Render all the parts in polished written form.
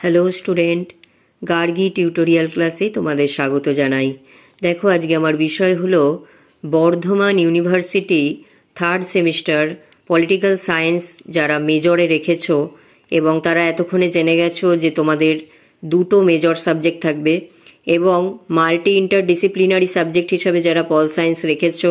Hello student, Gargi tutorial ক্লাসে তোমাদের স্বাগত জানাই। দেখো, আজকে আমার বিষয় হলো Bardhaman university third semester political science যারা মেজরে রেখেছো এবং তারা এতক্ষণে জেনে গেছো যে তোমাদের দুটো মেজর সাবজেক্ট থাকবে এবং মাল্টি ইন্টারডিসিপ্লিনারি সাবজেক্ট হিসাবে যারা পল সায়েন্স রেখেছো,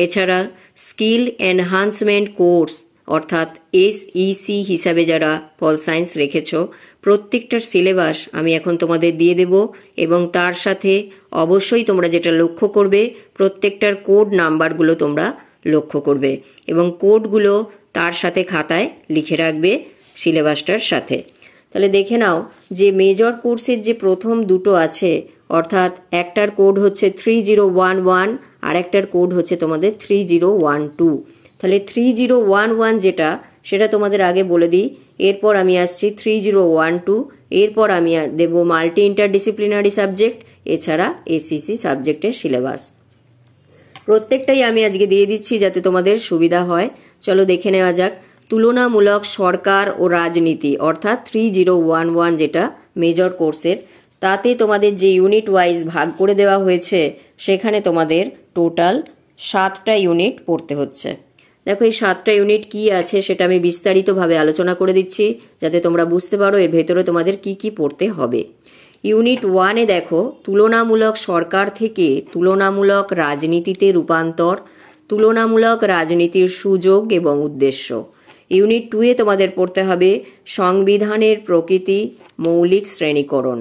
এছাড়া স্কিল এনহান্সমেন্ট কোর্স অর্থাৎ SEC হিসাবে যারা পল সায়েন্স রেখেছো, প্রত্যেকটার সিলেবাস আমি এখন তোমাদের দিয়ে দেব এবং তার সাথে অবশ্যই তোমরা যেটা লক্ষ্য করবে প্রত্যেকটার কোড নাম্বারগুলো তোমরা লক্ষ্য করবে এবং কোডগুলো তার সাথে খাতায় লিখে রাখবে সিলেবাসটার সাথে। তাহলে দেখে নাও যে মেজর কোর্সের যে প্রথম দুটো আছে, অর্থাৎ একটার কোড হচ্ছে 3011 আর একটার কোড হচ্ছে তোমাদের 3012। তাহলে 3011 যেটা সেটা তোমাদের আগে বলে দিই, এরপর আমি আসছি 3012, এরপর আমি দেব মাল্টি ইন্টারডিসিপ্লিনারি সাবজেক্ট, এছাড়া SEC সাবজেক্টের সিলেবাস। প্রত্যেকটাই আমি আজকে দিয়ে দিচ্ছি যাতে তোমাদের সুবিধা হয়। চলো দেখে নেওয়া যাক। তুলনামূলক সরকার ও রাজনীতি অর্থাৎ 3011 যেটা মেজর কোর্সের, তাতে তোমাদের যে ইউনিট ওয়াইজ ভাগ করে দেওয়া হয়েছে সেখানে তোমাদের টোটাল 7টা ইউনিট পড়তে হচ্ছে। দেখো, এই 7টা ইউনিট কি আছে সেটা আমি বিস্তারিতভাবে আলোচনা করে দিচ্ছি যাতে তোমরা বুঝতে পারো এর ভেতরে তোমাদের কি কি পড়তে হবে। ইউনিট 1-এ দেখো, তুলনামূলক সরকার থেকে তুলনামূলক রাজনীতিতে রূপান্তর, তুলনামূলক রাজনীতির সুযোগ এবং উদ্দেশ্য। ইউনিট 2-এ তোমাদের পড়তে হবে সংবিধানের প্রকৃতি, মৌলিক শ্রেণীকরণ।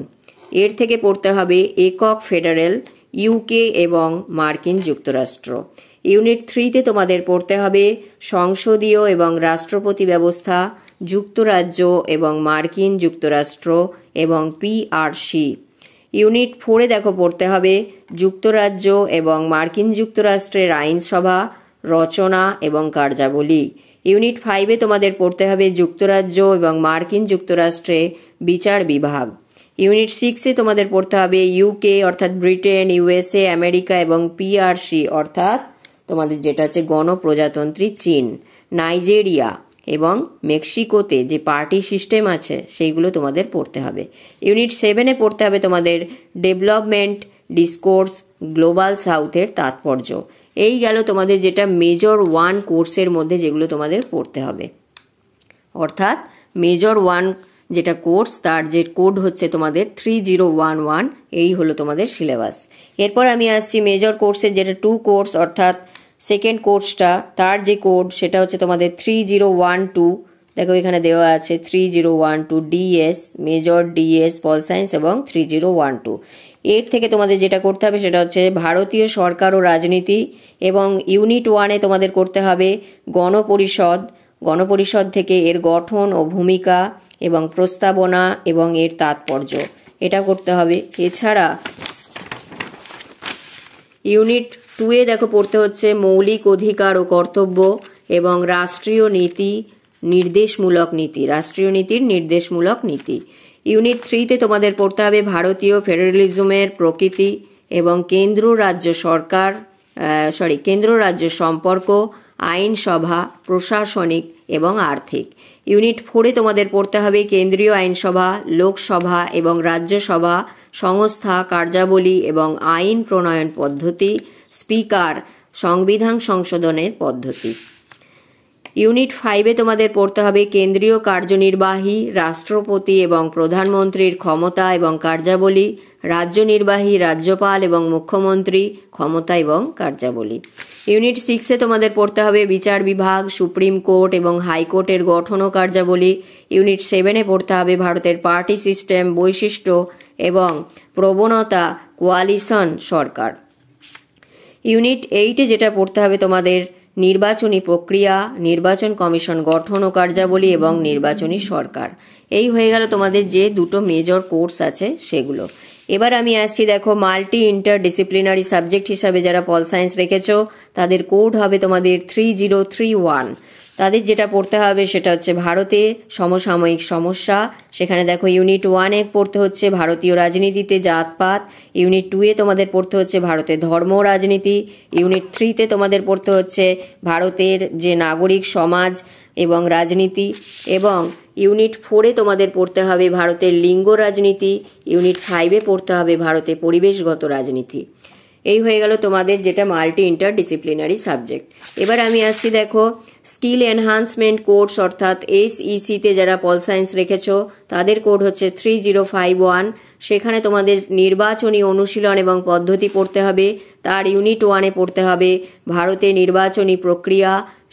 এর থেকে পড়তে হবে একক ফেডারেল, UK এবং মার্কিন যুক্তরাষ্ট্র। ইউনিট 3-তে তোমাদের পড়তে হবে সংসদীয় এবং রাষ্ট্রপতি ব্যবস্থা, যুক্তরাজ্য এবং মার্কিন যুক্তরাষ্ট্র এবং PRC। ইউনিট 4-এ দেখো পড়তে হবে যুক্তরাজ্য এবং মার্কিন যুক্তরাষ্ট্রের আইনসভা, রচনা এবং কার্যাবলী। ইউনিট 5-এ তোমাদের পড়তে হবে যুক্তরাজ্য এবং মার্কিন যুক্তরাষ্ট্রে বিচার বিভাগ। ইউনিট 6-এ তোমাদের পড়তে হবে UK অর্থাৎ ব্রিটেন, USA আমেরিকা এবং PRC অর্থাৎ তোমাদের যেটা হচ্ছে গণপ্রজাতন্ত্রী চীন, নাইজেরিয়া এবং মেক্সিকোতে যে পার্টি সিস্টেম আছে সেইগুলো তোমাদের পড়তে হবে। ইউনিট 7-এ পড়তে হবে তোমাদের ডেভেলপমেন্ট ডিসকোর্স, গ্লোবাল সাউথের তাৎপর্য। এই গেল তোমাদের যেটা মেজর 1 কোর্সের মধ্যে যেগুলো তোমাদের পড়তে হবে। অর্থাৎ মেজর 1 যেটা কোর্স তার যে কোড হচ্ছে তোমাদের 3011, এই হলো তোমাদের সিলেবাস। এরপর আমি আসছি মেজর কোর্সের যেটা 2 কোর্স অর্থাৎ সেকেন্ড কোর্সটা, তার যে কোড সেটা হচ্ছে তোমাদের 3012। দেখো এখানে দেওয়া আছে 3012 DS, major DS pol science এবং 3012। এর থেকে তোমাদের যেটা করতে হবে সেটা হচ্ছে ভারতীয় সরকার ও রাজনীতি এবং ইউনিট 1-এ তোমাদের করতে হবে গণপরিষদ। গণপরিষদ থেকে এর গঠন ও ভূমিকা এবং প্রস্তাবনা এবং এর তাৎপর্য, এটা করতে হবে। এছাড়া ইউনিট 2-এ দেখো পড়তে হচ্ছে মৌলিক অধিকার ও কর্তব্য এবং রাষ্ট্রীয় নীতি, নির্দেশমূলক নীতি, রাষ্ট্রীয় নীতির নির্দেশমূলক নীতি। ইউনিট 3-তে তোমাদের পড়তে হবে ভারতীয় ফেডারেলিজমের প্রকৃতি এবং কেন্দ্র রাজ্য সম্পর্ক, আইনসভা, প্রশাসনিক এবং আর্থিক। ইউনিট 4-এ তোমাদের পড়তে হবে কেন্দ্রীয় আইনসভা, লোকসভা এবং রাজ্যসভা সংস্থা, কার্যাবলী এবং আইন প্রণয়ন পদ্ধতি, স্পিকার, সংবিধান সংশোধনের পদ্ধতি। ইউনিট 5-এ তোমাদের পড়তে হবে কেন্দ্রীয় কার্যনির্বাহী, রাষ্ট্রপতি এবং প্রধানমন্ত্রীর ক্ষমতা এবং কার্যাবলী, রাজ্য নির্বাহী, রাজ্যপাল এবং মুখ্যমন্ত্রী ক্ষমতা এবং কার্যাবলী। ইউনিট 6-এ তোমাদের পড়তে হবে বিচার বিভাগ, সুপ্রিম কোর্ট এবং হাইকোর্টের গঠন ও কার্যাবলী। ইউনিট 7-এ পড়তে হবে ভারতের পার্টি সিস্টেম, বৈশিষ্ট্য এবং প্রবণতা, কোয়ালিশন সরকার। ইউনিট 8-এ যেটা পড়তে হবে তোমাদের নির্বাচনী প্রক্রিয়া, নির্বাচন কমিশন গঠন ও কার্যাবলী এবং নির্বাচনী সরকার। এই হয়ে গেল তোমাদের যে দুটো মেজর কোর্স আছে সেগুলো। এবার আমি আসছি, দেখো মাল্টি ইন্টারডিসিপ্লিনারি সাবজেক্ট হিসাবে যারা পল সায়েন্স রেখেছো তাদের কোড হবে তোমাদের 3031। তাদের যেটা পড়তে হবে সেটা হচ্ছে ভারতে সমসাময়িক সমস্যা। সেখানে দেখো ইউনিট 1-এ পড়তে হচ্ছে ভারতীয় রাজনীতিতে জাতপাত, ইউনিট 2-এ তোমাদের পড়তে হচ্ছে ভারতের ধর্ম রাজনীতি, ইউনিট 3-তে তোমাদের পড়তে হচ্ছে ভারতের যে নাগরিক সমাজ এবং রাজনীতি এবং ইউনিট 4-এ তোমাদের পড়তে হবে ভারতের লিঙ্গ রাজনীতি, ইউনিট 5-এ পড়তে হবে ভারতে পরিবেশগত রাজনীতি। এই হয়ে গেল তোমাদের যেটা মাল্টি ইন্টারডিসিপ্লিনারি সাবজেক্ট। এবার আমি আসছি দেখো স্কিল এনহান্সমেন্ট কোর্স অর্থাৎ SEC-তে যারা পল সায়েন্স রেখেছো তাদের কোড হচ্ছে 3051। সেখানে তোমাদের নির্বাচনী অনুশীলন এবং পদ্ধতি পড়তে হবে। তার ইউনিট 1-এ পড়তে হবে ভারতে নির্বাচনী প্রক্রিয়া,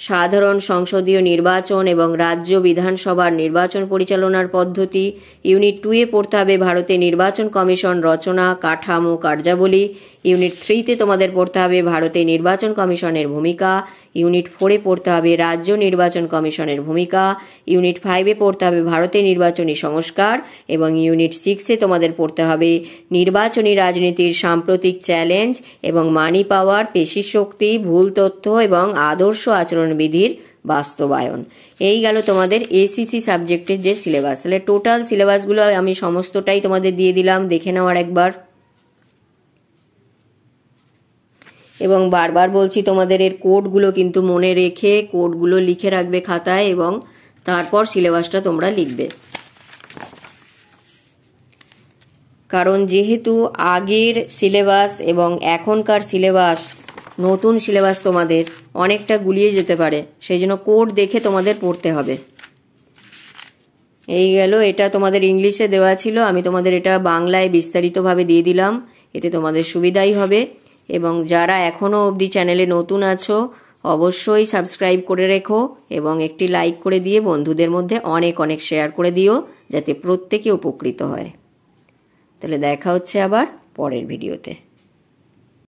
সাধারণ সংসদীয় নির্বাচন এবং রাজ্য বিধানসভার নির্বাচন পরিচালনার পদ্ধতি। ইউনিট 2-এ পড়তে হবে ভারতে নির্বাচন কমিশন রচনা, কাঠামো, কার্যাবলী। ইউনিট 3-তে তোমাদের পড়তে হবে ভারতে নির্বাচন কমিশনের ভূমিকা। ইউনিট 4-এ পড়তে হবে রাজ্য নির্বাচন কমিশনের ভূমিকা। ইউনিট 5-এ পড়তে হবে ভারতে নির্বাচনী সংস্কার এবং ইউনিট 6-এ তোমাদের পড়তে হবে নির্বাচনী রাজনীতির সাম্প্রতিক চ্যালেঞ্জ এবং মানি পাওয়ার, পেশি শক্তি, ভুল তথ্য এবং আদর্শ আচরণবিধির বাস্তবায়ন। এই গেল তোমাদের ACC সাবজেক্টের যে সিলেবাস। তাহলে টোটাল সিলেবাসগুলো আমি সমস্তটাই তোমাদের দিয়ে দিলাম, দেখে নেওয়ার একবার। এবং বারবার বলছি তোমাদের এর কোডগুলো কিন্তু মনে রেখে কোডগুলো লিখে রাখবে খাতায় এবং তারপর সিলেবাসটা তোমরা লিখবে। কারণ যেহেতু আগের সিলেবাস এবং এখনকার সিলেবাস, নতুন সিলেবাস তোমাদের অনেকটা গুলিয়ে যেতে পারে, সেই জন্য কোড দেখে তোমাদের পড়তে হবে। এই গেল, এটা তোমাদের ইংলিশে দেওয়া ছিল, আমি তোমাদের এটা বাংলায় বিস্তারিতভাবে দিয়ে দিলাম, এতে তোমাদের সুবিধাই হবে। এবং যারা এখনও অবধি চ্যানেলে নতুন আছো অবশ্যই সাবস্ক্রাইব করে রেখো এবং একটি লাইক করে দিয়ে বন্ধুদের মধ্যে অনেক অনেক শেয়ার করে দিও যাতে প্রত্যেকে উপকৃত হয়। তাহলে দেখা হচ্ছে আবার পরের ভিডিওতে।